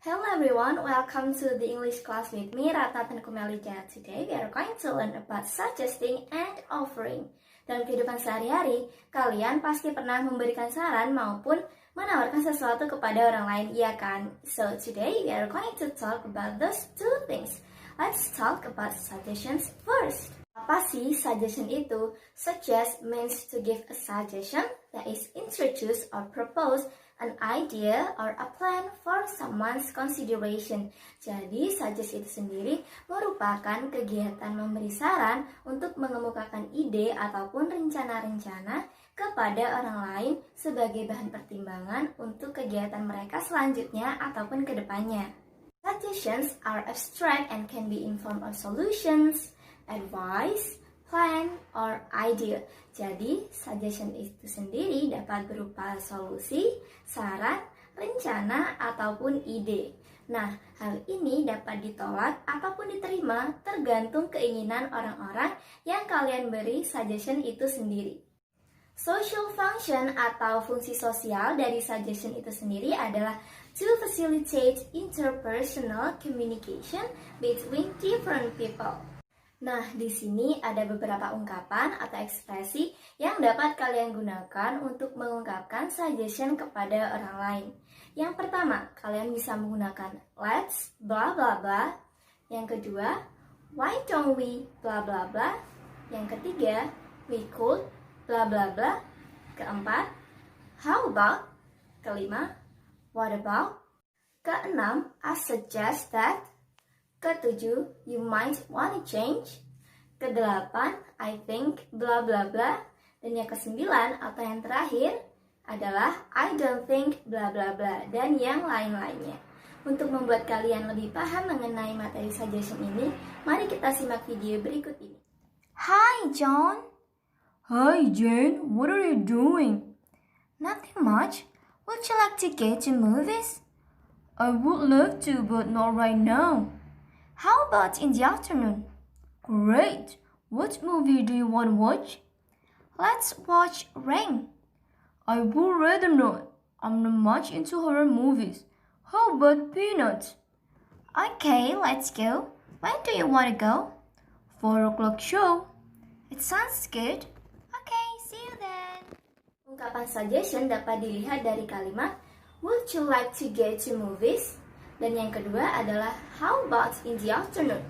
Hello everyone, welcome to the English class with me, Ratna Kumelija. Today we are going to learn about suggesting and offering. Dalam kehidupan sehari-hari, kalian pasti pernah memberikan saran maupun menawarkan sesuatu kepada orang lain, iya kan? So today we are going to talk about those two things. Let's talk about suggestions first. Apa sih suggestion itu? Suggest means to give a suggestion, that is introduce or propose an idea or a plan for someone's consideration. Jadi, suggest itu sendiri merupakan kegiatan memberi saran untuk mengemukakan ide ataupun rencana-rencana kepada orang lain sebagai bahan pertimbangan untuk kegiatan mereka selanjutnya ataupun ke depannya. Suggestions are abstract and can be in form of solutions, advice, plan, or idea. Jadi, suggestion itu sendiri dapat berupa solusi, saran, rencana, ataupun ide. Nah, hal ini dapat ditolak ataupun diterima tergantung keinginan orang-orang yang kalian beri suggestion itu sendiri. Social function atau fungsi sosial dari suggestion itu sendiri adalah to facilitate interpersonal communication between different people. Nah, di sini ada beberapa ungkapan atau ekspresi yang dapat kalian gunakan untuk mengungkapkan suggestion kepada orang lain. Yang pertama, kalian bisa menggunakan let's bla bla bla. Yang kedua, why don't we bla bla bla. Yang ketiga, we could bla bla bla. Keempat, how about. Kelima, what about. Keenam, I suggest that. Ketujuh, you might wanna change. Kedelapan, I think bla bla bla. Dan yang kesembilan atau yang terakhir adalah I don't think bla bla bla dan yang lain-lainnya. Untuk membuat kalian lebih paham mengenai materi suggestion ini, mari kita simak video berikut ini. Hi John. Hi Jane, what are you doing? Nothing much. Would you like to go to movies? I would love to, but not right now. How about in the afternoon? Great! What movie do you want to watch? Let's watch Rain. I would rather not. I'm not much into horror movies. How about Peanuts? Okay, let's go. When do you want to go? 4 o'clock show. It sounds good. Okay, see you then. Ungkapan suggestion dapat dilihat dari kalimat would you like to go to movies? Dan yang kedua adalah how about in the afternoon?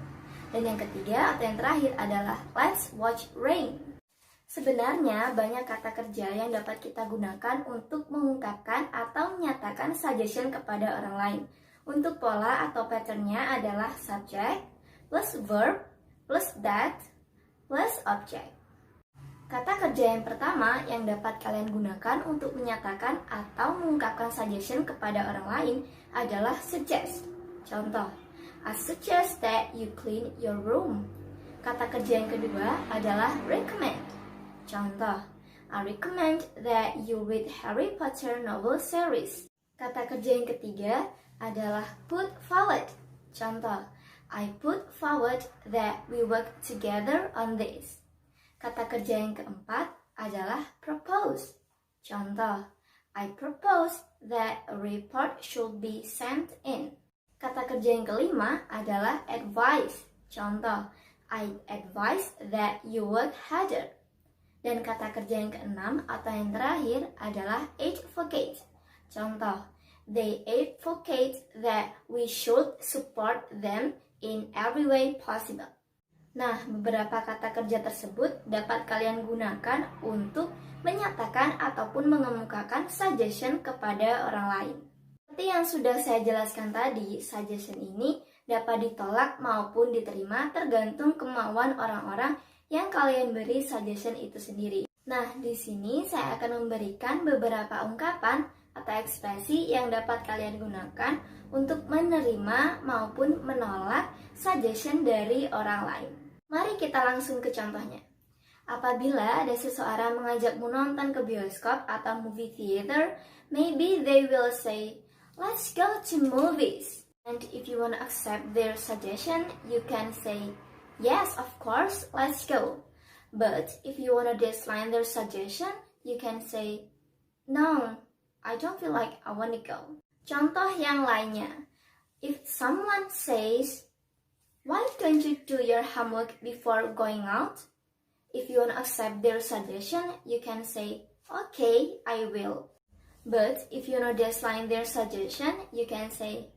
Dan yang ketiga atau yang terakhir adalah let's watch Rain. Sebenarnya banyak kata kerja yang dapat kita gunakan untuk mengungkapkan atau menyatakan suggestion kepada orang lain. Untuk pola atau patternnya adalah subject plus verb plus that plus object. Kata kerja yang pertama yang dapat kalian gunakan untuk menyatakan atau mengungkapkan suggestion kepada orang lain adalah suggest. Contoh, I suggest that you clean your room. Kata kerja yang kedua adalah recommend. Contoh, I recommend that you read Harry Potter novel series. Kata kerja yang ketiga adalah put forward. Contoh, I put forward that we work together on this. Kata kerja yang keempat adalah propose. Contoh, I propose that a report should be sent in. Kata kerja yang kelima adalah advise. Contoh, I advise that you work harder. Dan kata kerja yang keenam atau yang terakhir adalah advocate. Contoh, they advocate that we should support them in every way possible. Nah, beberapa kata kerja tersebut dapat kalian gunakan untuk menyatakan ataupun mengemukakan suggestion kepada orang lain. Seperti yang sudah saya jelaskan tadi, suggestion ini dapat ditolak maupun diterima tergantung kemauan orang-orang yang kalian beri suggestion itu sendiri. Nah, di sini saya akan memberikan beberapa ungkapan atau ekspresi yang dapat kalian gunakan untuk menerima maupun menolak suggestion dari orang lain. Mari kita langsung ke contohnya. Apabila ada seseorang mengajakmu nonton ke bioskop atau movie theater, maybe they will say, let's go to movies. And if you want to accept their suggestion, you can say, yes, of course, let's go. But if you want to decline their suggestion, you can say, no, I don't feel like I want to go. Contoh yang lainnya, If someone says, "Why don't you do your homework before going out?" If you want to accept their suggestion, you can say, "Okay, I will." But if you want to decline their suggestion, you can say,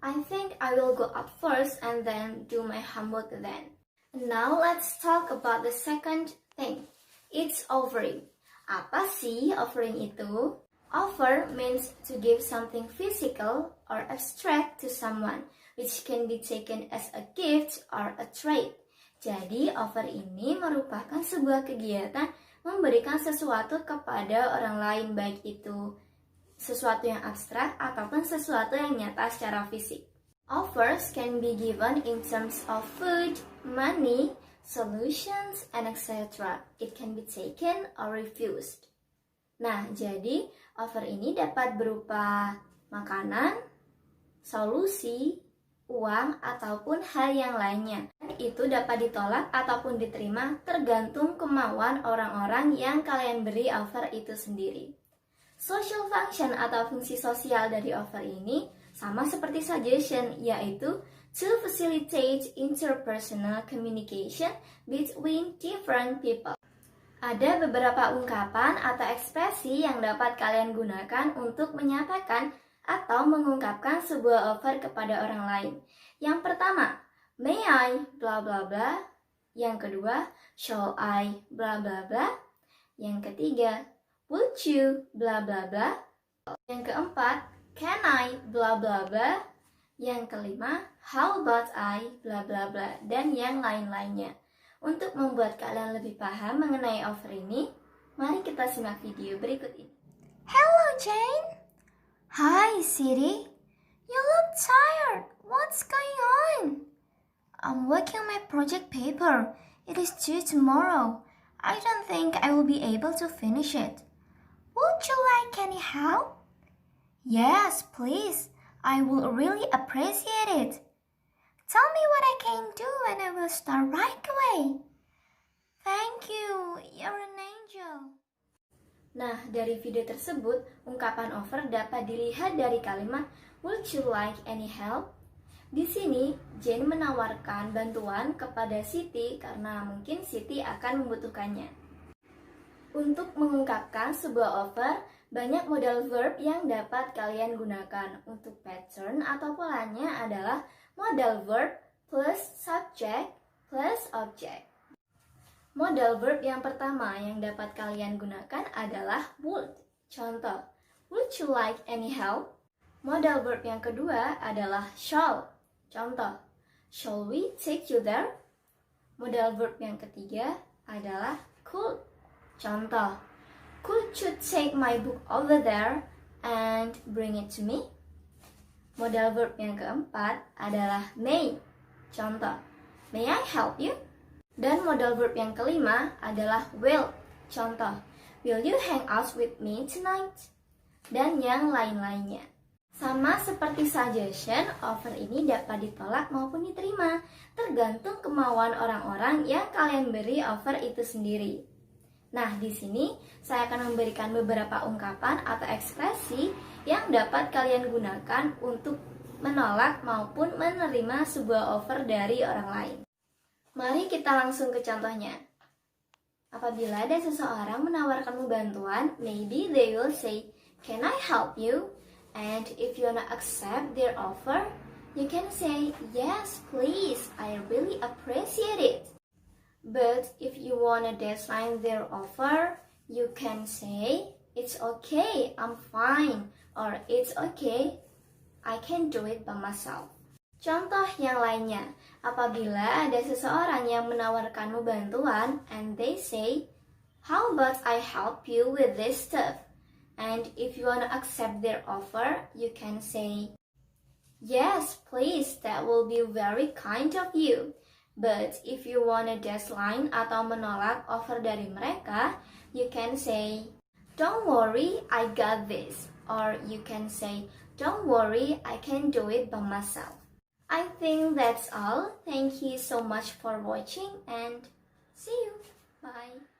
"I think I will go out first and then do my homework then." Now let's talk about the second thing. It's offering. Apa sih offering itu? Offer means to give something physical or abstract to someone, which can be taken as a gift or a trade. Jadi, offer ini merupakan sebuah kegiatan memberikan sesuatu kepada orang lain, baik itu sesuatu yang abstrak ataupun sesuatu yang nyata secara fisik. Offers can be given in terms of food, money, solutions, and etc. It can be taken or refused. Nah, jadi offer ini dapat berupa makanan, solusi, uang, ataupun hal yang lainnya. Itu dapat ditolak ataupun diterima tergantung kemauan orang-orang yang kalian beri offer itu sendiri. Social function atau fungsi sosial dari offer ini sama seperti suggestion, yaitu to facilitate interpersonal communication between different people. Ada beberapa ungkapan atau ekspresi yang dapat kalian gunakan untuk menyatakan atau mengungkapkan sebuah offer kepada orang lain. Yang pertama, may I bla bla bla. Yang kedua, shall I bla bla bla. Yang ketiga, would you bla bla bla. Yang keempat, can I bla bla bla. Yang kelima, how about I bla bla bla, dan yang lain-lainnya. Untuk membuat kalian lebih paham mengenai offer ini, mari kita simak video berikut ini. Hello, Jane. Hi, Siri. You look tired. What's going on? I'm working on my project paper. It is due tomorrow. I don't think I will be able to finish it. Would you like any help? Yes, please. I will really appreciate it. Tell me what I can do and I will start right away. Thank you. You're an angel. Nah, dari video tersebut, ungkapan offer dapat dilihat dari kalimat would you like any help? Di sini, Jane menawarkan bantuan kepada Siti karena mungkin Siti akan membutuhkannya. Untuk mengungkapkan sebuah offer, banyak modal verb yang dapat kalian gunakan. Untuk pattern atau polanya adalah modal verb plus subject plus object. Modal verb yang pertama yang dapat kalian gunakan adalah would. Contoh, would you like any help? Modal verb yang kedua adalah shall. Contoh, shall we take you there? Modal verb yang ketiga adalah could. Contoh, could you take my book over there and bring it to me? Modal verb yang keempat adalah may. Contoh, may I help you? Dan modal verb yang kelima adalah will. Contoh, will you hang out with me tonight? Dan yang lain-lainnya. Sama seperti suggestion, offer ini dapat ditolak maupun diterima, tergantung kemauan orang-orang yang kalian beri offer itu sendiri. Nah, di sini saya akan memberikan beberapa ungkapan atau ekspresi yang dapat kalian gunakan untuk menolak maupun menerima sebuah offer dari orang lain. Mari kita langsung ke contohnya. Apabila ada seseorang menawarkanmu bantuan, maybe they will say, "Can I help you?" And if you wanna accept their offer, you can say, "Yes, please, I really appreciate it." But if you wanna decline their offer, you can say, "It's okay, I'm fine," or "It's okay, I can do it by myself." Contoh yang lainnya, apabila ada seseorang yang menawarkanmu bantuan and they say, "How about I help you with this stuff?" And if you want to accept their offer, you can say, "Yes, please, that will be very kind of you." But if you want to decline atau menolak offer dari mereka, you can say, "Don't worry, I got this." Or you can say, "Don't worry, I can do it by myself." I think that's all. Thank you so much for watching and see you. Bye.